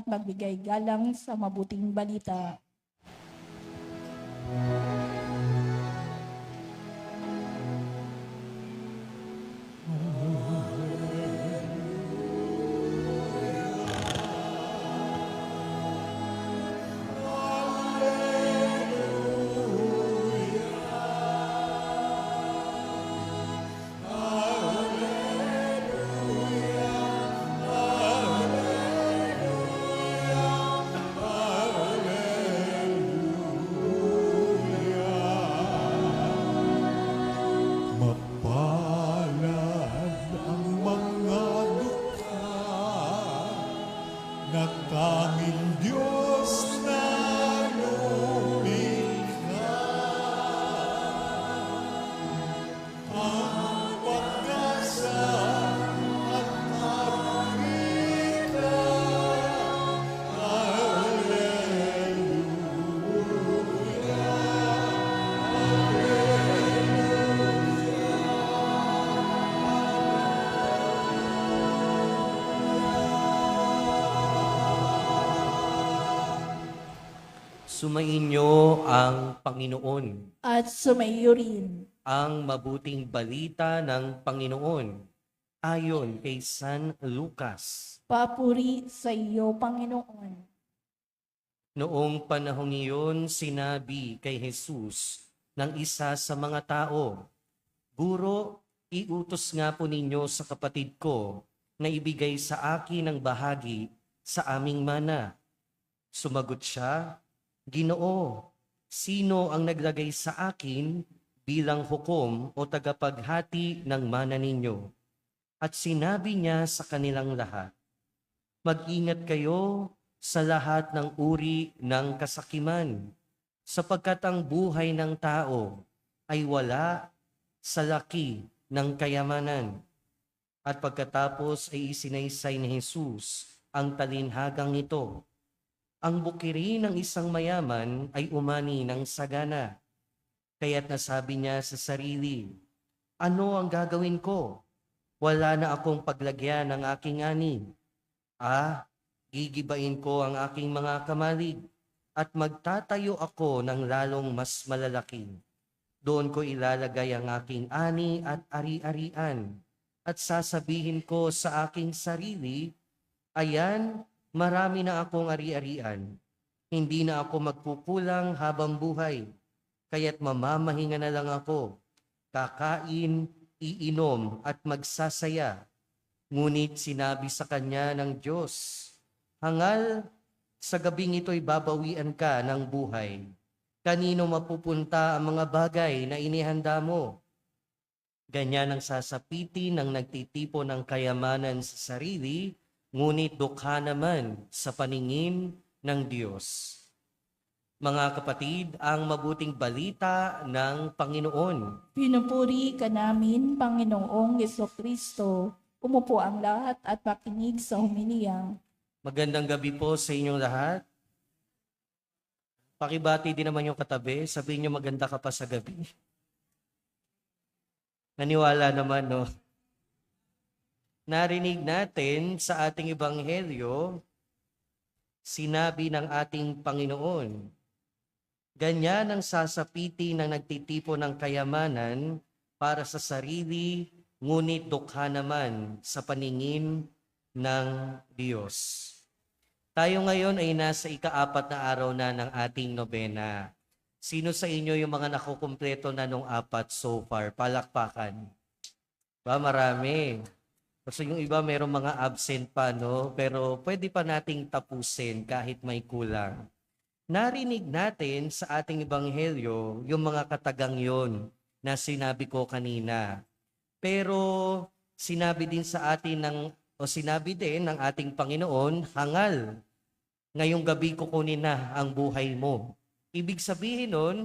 magbigay galang sa mabuting balita. Mapalad ang mga dukha na tanging Diyos na lumikha. Ang pag-asa at pag-ita. Sumainyo ang Panginoon. At sumaiyo rin. Ang mabuting balita ng Panginoon ayon kay San Lucas. Papuri sa iyo, Panginoon. Noong panahong iyon, sinabi kay Jesus ng isa sa mga tao, "Guro, iutos nga po ninyo sa kapatid ko na ibigay sa akin ang bahagi sa aming mana." Sumagot siya, "Ginoo, sino ang naglagay sa akin bilang hukom o tagapaghati ng mana ninyo?" At sinabi niya sa kanilang lahat, "Mag-ingat kayo sa lahat ng uri ng kasakiman, sapagkat ang buhay ng tao ay wala sa laki ng kayamanan." At pagkatapos ay isinaysay ni Jesus ang talinhagang ito. Ang bukiri ng isang mayaman ay umani ng sagana. Kaya't nasabi niya sa sarili, "Ano ang gagawin ko? Wala na akong paglagyan ng aking ani. Gigibain ko ang aking mga kamalig at magtatayo ako ng lalong mas malalaki. Doon ko ilalagay ang aking ani at ari-arian at sasabihin ko sa aking sarili, ayan, marami na akong ari-arian. Hindi na ako magkukulang habang buhay, kaya't mamamahinga na lang ako, kakain, iinom at magsasaya." Ngunit sinabi sa kanya ng Diyos, "Hangal, sa gabing ito'y babawian ka ng buhay. Kanino mapupunta ang mga bagay na inihanda mo?" Ganyan ang sasapitin ng nagtitipo ng kayamanan sa sarili, ngunit dukha naman sa paningin ng Diyos. Mga kapatid, ang mabuting balita ng Panginoon. Pinupuri ka namin, Panginoong Jesucristo. Umupo ang lahat at pakinig sa homilya. Magandang gabi po sa inyong lahat. Pakibati din naman yung katabi. Sabihin nyo maganda ka pa sa gabi. Naniwala naman, no? Narinig natin sa ating ebanghelyo, sinabi ng ating Panginoon, ganyan ang sasapiti ng nagtitipo ng kayamanan para sa sarili, ngunit dukha naman sa paningin ng Diyos. Tayo ngayon ay nasa ika-4 na araw na ng ating nobena. Sino sa inyo yung mga nakukumpleto na nung 4 so far? Palakpakan. Marami. Kasi yung iba mayroong mga absent pa, no? Pero pwede pa nating tapusin kahit may kulang. Narinig natin sa ating ebanghelyo yung mga katagang yon na sinabi ko kanina. Pero sinabi din sa atin sinabi din ng ating Panginoon, hangal, ngayong gabi kukunin na ang buhay mo. Ibig sabihin nun,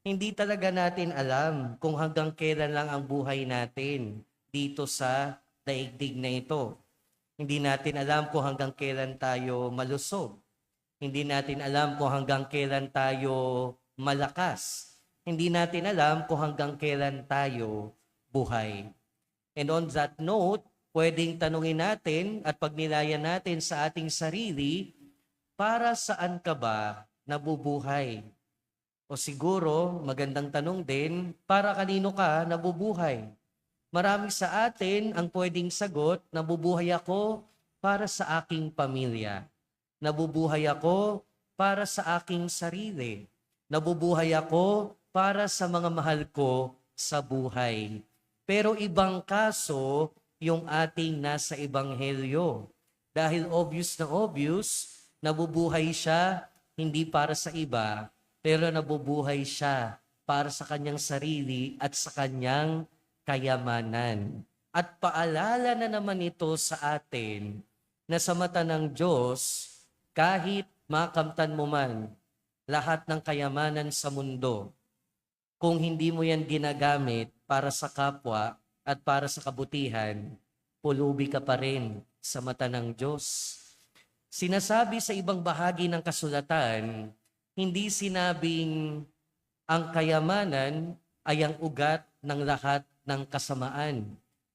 hindi talaga natin alam kung hanggang kailan lang ang buhay natin dito sa daigdig na ito. Hindi natin alam kung hanggang kailan tayo malusog. Hindi natin alam kung hanggang kailan tayo malakas. Hindi natin alam kung hanggang kailan tayo buhay. And on that note, pwedeng tanungin natin at pagnilayan natin sa ating sarili, para saan ka ba nabubuhay? O siguro, magandang tanong din, para kanino ka nabubuhay? Marami sa atin ang pwedeng sagot, nabubuhay ako para sa aking pamilya. Nabubuhay ako para sa aking sarili. Nabubuhay ako para sa mga mahal ko sa buhay. Pero ibang kaso yung ating nasa ebanghelyo. Dahil obvious na obvious, nabubuhay siya hindi para sa iba, pero nabubuhay siya para sa kanyang sarili at sa kanyang kayamanan. At paalala na naman ito sa atin na sa mata ng Diyos, kahit makamtan mo man lahat ng kayamanan sa mundo, kung hindi mo yan ginagamit para sa kapwa at para sa kabutihan, pulubi ka pa rin sa mata ng Diyos. Sinasabi sa ibang bahagi ng kasulatan, hindi sinabing ang kayamanan ay ang ugat ng lahat ng kasamaan.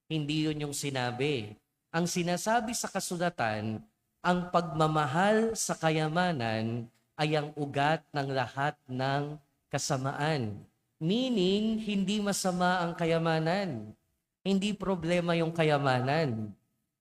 Hindi yun yung sinabi. Ang sinasabi sa kasulatan, ang pagmamahal sa kayamanan ay ang ugat ng lahat ng kasamaan. Meaning, hindi masama ang kayamanan. Hindi problema yung kayamanan.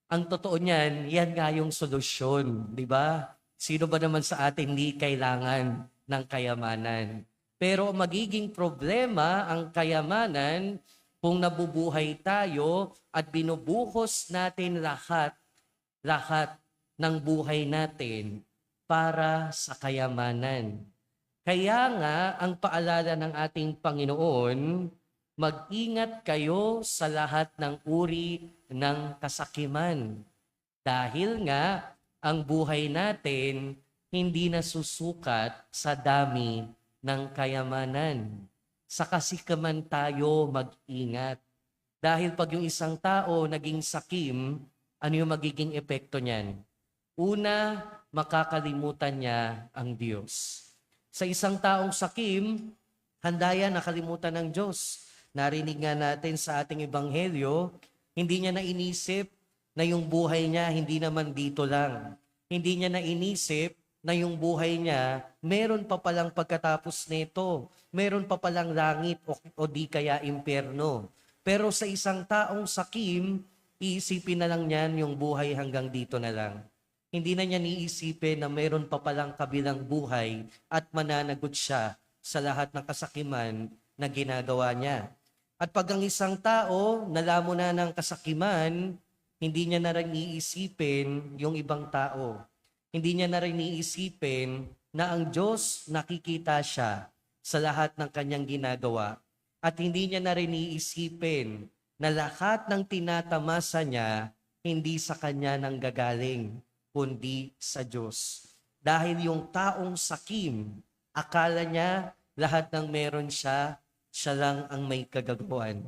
Ang totoo niyan, yan nga yung solusyon, di ba? Sino ba naman sa atin hindi kailangan ng kayamanan? Pero magiging problema ang kayamanan kung nabubuhay tayo at binubuhos natin lahat ng buhay natin para sa kayamanan. Kaya nga, ang paalala ng ating Panginoon, mag-ingat kayo sa lahat ng uri ng kasakiman. Dahil nga, ang buhay natin hindi nasusukat sa dami ng kayamanan. Sa kasikaman tayo mag-ingat. Dahil pag yung isang tao naging sakim, ano yung magiging epekto niyan? Una, makakalimutan niya ang Diyos. Sa isang taong sakim, handa yan nakalimutan ng Diyos. Narinig nga natin sa ating ebanghelyo, hindi niya nainisip na yung buhay niya hindi naman dito lang. Hindi niya nainisip na yung buhay niya meron pa palang pagkatapos nito. Meron pa palang langit o di kaya impyerno. Pero sa isang taong sakim, iisipin na lang niyan yung buhay hanggang dito na lang. Hindi na niya niisipin na meron pa palang kabilang buhay at mananagot siya sa lahat ng kasakiman na ginagawa niya. At pag ang isang tao nalamo na ng kasakiman, hindi niya na rin iisipin yung ibang tao. Hindi niya na rin iisipin na ang Diyos nakikita siya sa lahat ng kanyang ginagawa. At hindi niya na rin iisipin na lahat ng tinatamasa niya hindi sa kanya nang gagaling, kundi sa Diyos. Dahil yung taong sakim, akala niya lahat ng meron siya, siya lang ang may kagagawan.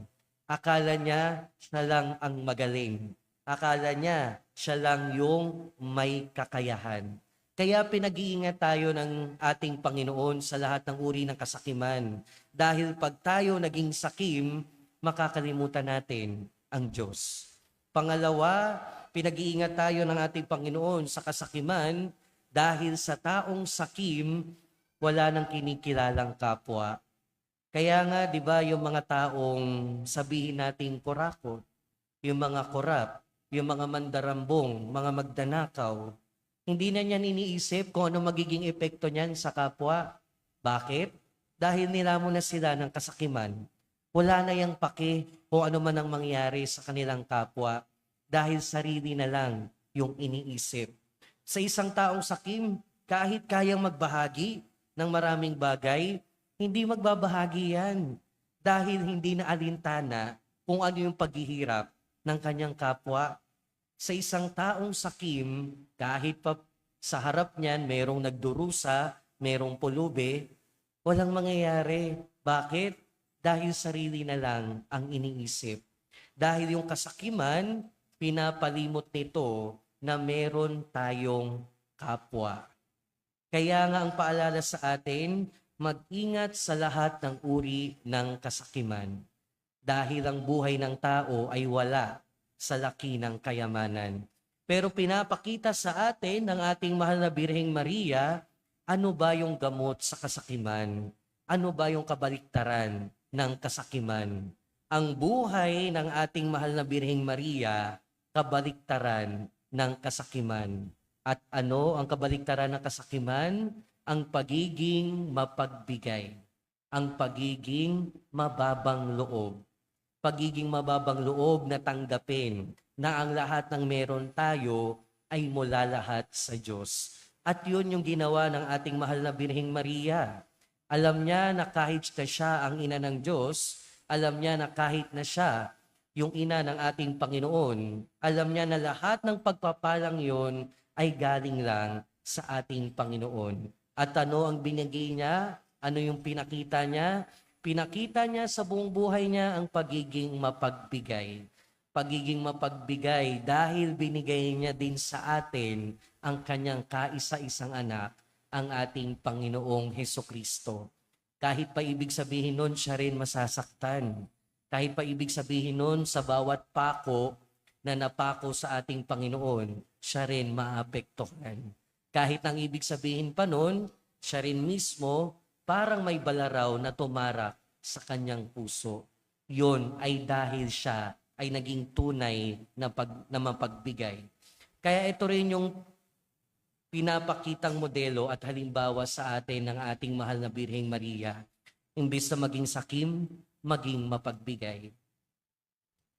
Akala niya siya lang ang magaling. Akala niya siya lang yung may kakayahan. Kaya pinag-iingat tayo ng ating Panginoon sa lahat ng uri ng kasakiman. Dahil pag tayo naging sakim, makakalimutan natin ang Diyos. Pangalawa, pinag-iingat tayo ng ating Panginoon sa kasakiman dahil sa taong sakim, wala nang kinikilalang kapwa. Kaya nga, di ba, yung mga taong sabihin natin kurakot, yung mga korap, yung mga mandarambong, mga magdanakaw, hindi na niyan iniisip kung ano magiging epekto niyan sa kapwa. Bakit? Dahil nilamo na sila ng kasakiman. Wala na yang pake kung ano man ang mangyari sa kanilang kapwa dahil sarili na lang yung iniisip. Sa isang taong sakim, kahit kayang magbahagi ng maraming bagay, hindi magbabahagi yan dahil hindi na alintana kung ano yung paghihirap ng kanyang kapwa. Sa isang taong sakim, kahit pa sa harap niyan merong nagdurusa, merong pulubi, walang mangyayari. Bakit? Dahil sarili na lang ang iniisip. Dahil yung kasakiman, pinapalimot nito na meron tayong kapwa. Kaya nga ang paalala sa atin, mag-ingat sa lahat ng uri ng kasakiman. Dahil ang buhay ng tao ay wala sa laki ng kayamanan. Pero pinapakita sa atin ng ating mahal na Birheng Maria, ano ba yung gamot sa kasakiman? Ano ba yung kabaliktaran ng kasakiman? Ang buhay ng ating mahal na Birheng Maria, kabaliktaran ng kasakiman. At ano ang kabaliktaran ng kasakiman? Ang pagiging mapagbigay. Ang pagiging mababang loob. Pagiging mababang loob na tanggapin na ang lahat ng meron tayo ay mula lahat sa Diyos. At yun yung ginawa ng ating mahal na Birheng Maria. Alam niya na kahit na siya ang ina ng Diyos, alam niya na kahit na siya yung ina ng ating Panginoon, alam niya na lahat ng pagpapalang yon ay galing lang sa ating Panginoon. At ano ang binigay niya? Ano yung pinakita niya? Pinakita niya sa buong buhay niya ang pagiging mapagbigay. Pagiging mapagbigay dahil binigay niya din sa atin ang kanyang kaisa-isang anak, ang ating Panginoong Hesukristo. Kahit pa ibig sabihin nun, siya rin masasaktan. Kahit pa ibig sabihin nun, sa bawat pako na napako sa ating Panginoon, siya rin maapektuhan. Kahit ang ibig sabihin pa nun, siya rin mismo parang may balaraw na tumarak sa kanyang puso. Yun ay dahil siya ay naging tunay na mapagbigay. Kaya ito rin yung pinapakitang modelo at halimbawa sa atin ng ating mahal na Birheng Maria. Imbis na maging sakim, maging mapagbigay.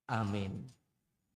Amen.